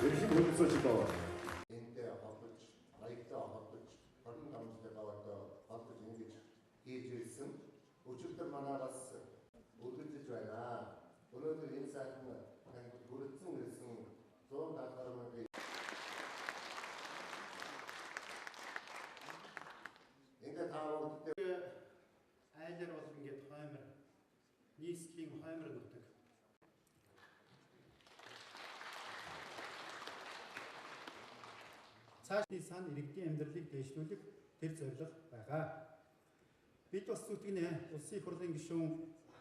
ерхий төлөвлөсөж энтэй холбож, аягтай холбож, 25 жилийн холбож ингэж хийж ирсэн. Өчигдөр манайгаас үргэлжлэж байна. Өнөөдөр энэ сайхан танд хүрэлцэн ирсэн 170 гаруй ингээд таавал айлэр бол ингээд хоймор нийслэлийн хоймор нутаг. Цаашдын сан иргэдийн амьдралыг дэвшлүүлэх тэр зорилго байгаа. Бид бас зүтгэнэ улсын их хурлын гишүүн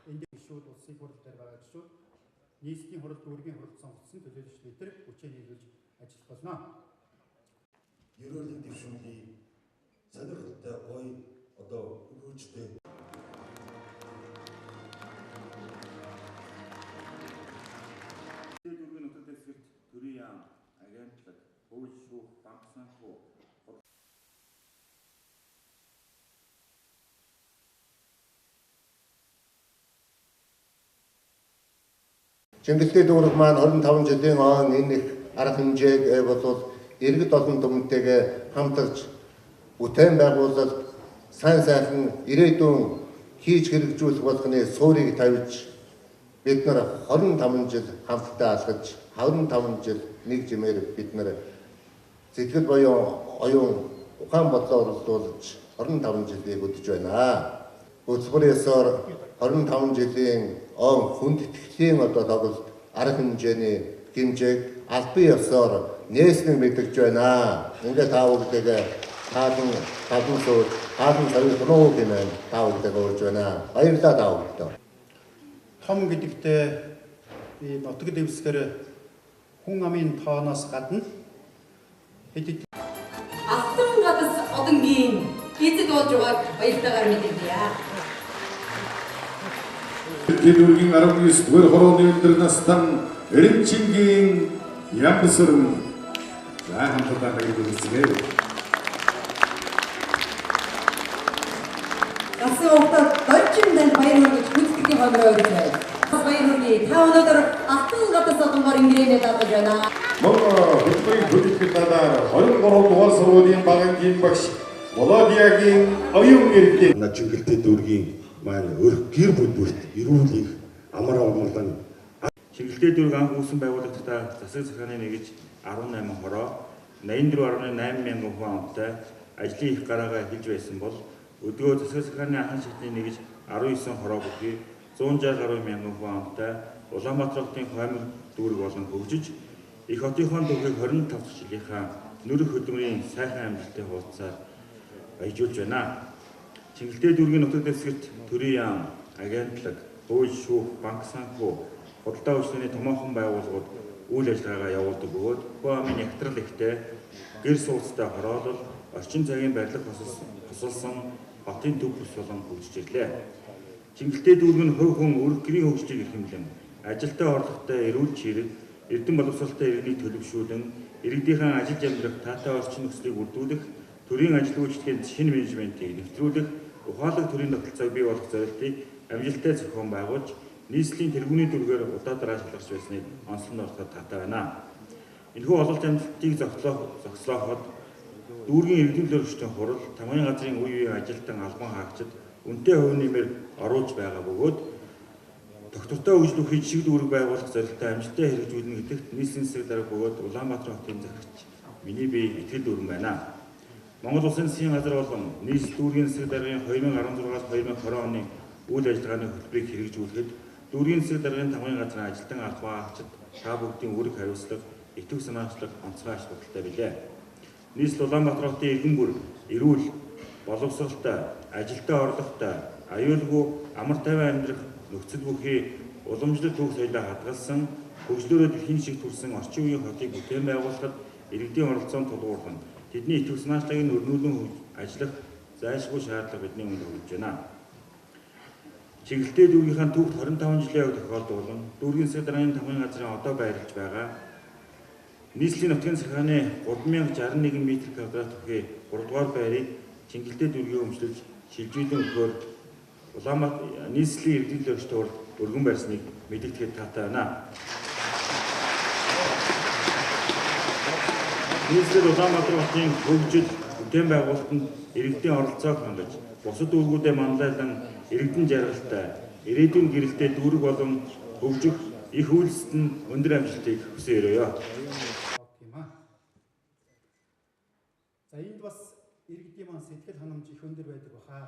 энд гишүүд улсын их хурл дээр байгаа гишүүд нийслэлийн хурал дүүргийн хурал сонгогдсон төлөөлөгч бид хүчээр нийлүүлж ажиллах болно. Ерөөлийн дэвшүүлгийн сонирхолтой гоё одоо өгөөжтэй дүүргийн нутаг дэвсгэрт төрийн яам агентлаг хууль шүүх банк санхүү Чингэлтэй дүүрэг маань 25 жилийн он энэ их арга хэмжээг болвол иргэд олон түмэнтэйгээ хамтарч бүтээн байгуулалт сайн сайхан ирээдүйн хийж хэрэгжүүлэх болгоны суурийг тавьж бид нар 25 жил хамтдаа алхаж 25 жил нэг жимээр бид нар сэтгэл буюу оюун ухаан бодлоо оролдуулж 25 жилийг өдөж байна. Хөтөлбөр ёсоор 25 жилийн он хүндэтгэлийн одоо тоглолт арга хэмжээний хэмжээг албан ёсоор нээснэг мэдэрч байна. Ингээд таавалдаг хаалан соёл нуу гэмээр таавалдаг болж байна. Баярлалаа таавалтай. Том гэдэгтээ би нутаг дэвсгэр хүн амын тооноос гадна хэд алтан гадас одонгийн эцэг болж байгааг баяртайгаар мэдэгдэе. дүүргийн 19 дугаар хорооны өдөр настан Эренчингийн Ямбсрын хамтдаа хэрэгжүүлсэн. Гасан уутаа дөржиндэн баяр хүргэж хүндэтгэлийн хонроо өргөжээ. Баяр хүргэе. Та өнөөдөр алтан гадас одонгоор ингэрэнэ даатаж байна. Мөн хөтөлбөрийн төлөвлөлт надаар 23 дугаар сургуулийн багийн багш Володиагийн оюун иргэд Чингэлтэй дүүргийн маань гэр бүлд эрүүл их амар амгалан Чингэлтэй дүүрэг анх үүсэн байгуулагчдаа засаг захааны нэгж 18 хороо 84.8 мянган хүн амтай ажлын их гараагаа хэлж байсан бол өдгөө засаг захааны анхан шатны нэгж 19 хороо бүхий 160 гаруй мянган хүн амтай Улаанбаатар хотын хоймор дүүрэг болон хөгжиж их хотынхон төвхийг 25 дахь жилийнхаа нөрөх хөдөлмөрийн сайхан амжилттай хуудасаар баяжуулж байна. Чингэлтэй дүүргийн нутаг дэвсгэрт төрийн яам, агентлаг, хууль шүүх, банк санхүү, худалдаа үйлчилгээний томоохон байгууллагууд үйл ажиллагаагаа явуулдаг бөгөөд хүү амын ягтрал ихтэй гэр сууцтай хороолол орчин цагийн барилга хосолсон хотын төв бүс болон хөгжиж ирлээ. Чингэлтэй дүүрэг нь хувь хүн өрх гэрийн хөгжлийг эрхэмлэн ажилтай орлоготой эрүүл чирэг, эрдэм боловсролтой иргэнийг төлөвшүүлэн иргэдийнхэн ажиллаж амьдрах таатай орчин нөхцөлийг бүрдүүлэх, төрийн ажил үйлчлэгийн шинэ менежментийг нэвтрүүлэх, ухаалаг төрийн тогтолцоог бий болгох зорилтыг амжилттай зохион байгуулж, нийслэлийн тэргүүний дүргээр удаа шалгаж байсныг онцлон ороход таатай байна. Энэхүү ололт амжилтыг зогслооход дүүргийн иргэдийн төлөөлөгчдийн хурал, тамгын газрын үе үеийн ажилтан албан хаагчид үнэтэй хувь нэмээр оруулж байгаа бөгөөд доктортой үйлчлүүлэхийг шиг дүүрэг байгуулах зорилттой амжилттай хэрэгжүүлнэ гэдэгт нийслэлийн засаг дарга бөгөөд Улаанбаатар хотын захирагч миний бие итгэл дүүрэн байна. Монгол Улсын засгийн газар болон нийслэл дүүргийн засаг даргын 2016-аас 2020 оны үйл ажиллагааны хөтөлбөрийг хэрэгжүүлэхэд дүүргийн засаг даргын тамгын газрын ажилтан албан хаагчид та бүгдийн үүрэг хариуцлага, итгэв санаачлага онцгой ач холбогдолтой билээ. Нийслэл Улаанбаатар хотын иргэн бүр эрүүл, боловсролтой, ажилтай орлоготой, аюулгүй амар тайван амьдрах нөхцөл бүхий уламжлалт түүх соёлоо хадгалсан, хөгжлөөрөө дэлхийн шиг төрсэн орчин үеийн хотыг бүтээн байгуулахад иргэдийн оролцоонд тулгуурлан тэдний итгэв санаачлагыг өрнүүлэн ажиллах зайлшгүй шаардлага бидний өмнө өгч байна. Чингэлтэй дүүргийнхаа түүхт 25 жилийн өмнө тохиолдуулан дүүргийн засаг даргын тамгын газрын одоо байрлаж байгаа нийслэлийн нутгийн захааны 3061 м2 төрхий 3 дугаар байрыг Чингэлтэй дүүргийн өмчлөж шилжүүлэн өгөхөөр Улаанбаатар нийслэлийн иргэдийн төлөөлөгчдийн урд өргөн барьсныг мэдэгдэхэд таатай байна. нийслэл Улаанбаатар хотын хөгжил бүтээн байгуулалтанд иргэдийн оролцоог хангаж, бусад үүргүүдэд манлайлан иргэдэн жаргалтай, ирээдүйн гэрэлтэй дүүрэг болон хөгжих их үйлсэд нь өндөр амжилтыг хүсье өрөөё. За энд бас иргэдийн маань сэтгэл ханамж их өндөр байдаг баха.